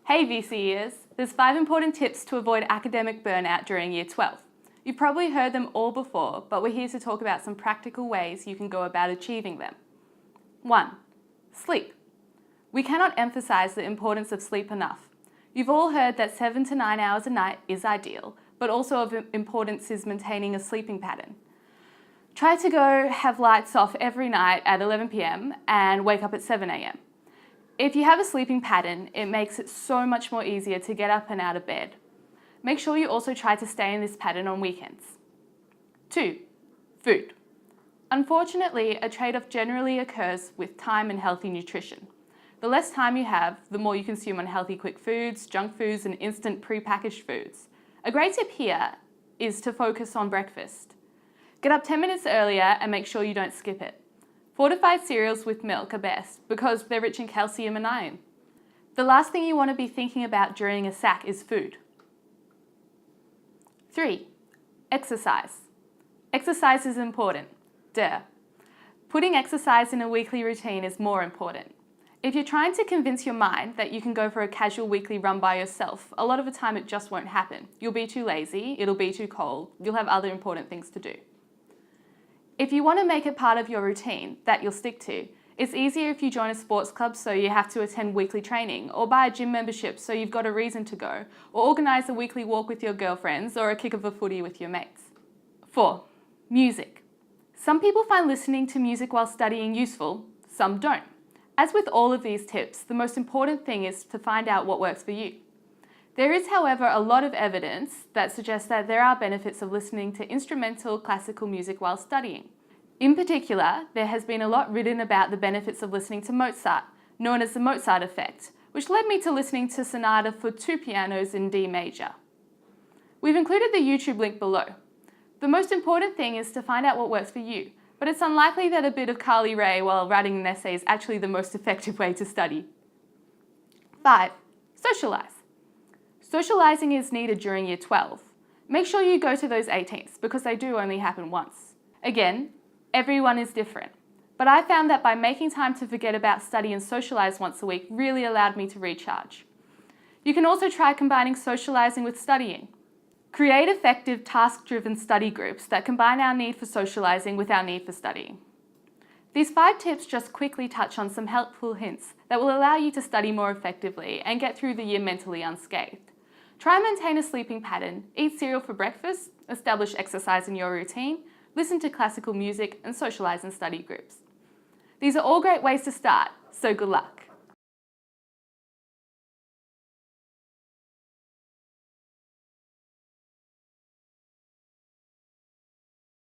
Hey VCers, there's 5 important tips to avoid academic burnout during Year 12. You've probably heard them all before, but we're here to talk about some practical ways you can go about achieving them. 1. Sleep. We cannot emphasize the importance of sleep enough. You've all heard that 7 to 9 hours a night is ideal, but also of importance is maintaining a sleeping pattern. Try to go have lights off every night at 11 p.m. and wake up at 7 a.m. If you have a sleeping pattern, it makes it so much more easier to get up and out of bed. Make sure you also try to stay in this pattern on weekends. 2. Food. Unfortunately, a trade-off generally occurs with time and healthy nutrition. The less time you have, the more you consume unhealthy quick foods, junk foods, and instant pre-packaged foods. A great tip here is to focus on breakfast. Get up 10 minutes earlier and make sure you don't skip it. Fortified cereals with milk are best because they're rich in calcium and iron. The last thing you want to be thinking about during a SAC is food. 3. Exercise. Exercise is important. Duh. Putting exercise in a weekly routine is more important. If you're trying to convince your mind that you can go for a casual weekly run by yourself, a lot of the time it just won't happen. You'll be too lazy, it'll be too cold, you'll have other important things to do. If you want to make it part of your routine that you'll stick to, it's easier if you join a sports club so you have to attend weekly training, or buy a gym membership so you've got a reason to go, or organise a weekly walk with your girlfriends or a kick of a footy with your mates. 4. Music. Some people find listening to music while studying useful, some don't. As with all of these tips, the most important thing is to find out what works for you. There is, however, a lot of evidence that suggests that there are benefits of listening to instrumental classical music while studying. In particular, there has been a lot written about the benefits of listening to Mozart, known as the Mozart effect, which led me to listening to Sonata for 2 pianos in D major. We've included the YouTube link below. The most important thing is to find out what works for you, but it's unlikely that a bit of Carly Rae while writing an essay is actually the most effective way to study. 5. Socialize. Socializing is needed during Year 12. Make sure you go to those 18s because they do only happen once. Again, everyone is different, but I found that by making time to forget about study and socialize once a week really allowed me to recharge. You can also try combining socializing with studying. Create effective task-driven study groups that combine our need for socializing with our need for studying. These 5 tips just quickly touch on some helpful hints that will allow you to study more effectively and get through the year mentally unscathed. Try and maintain a sleeping pattern, eat cereal for breakfast, establish exercise in your routine, listen to classical music, and socialize in study groups. These are all great ways to start, so good luck.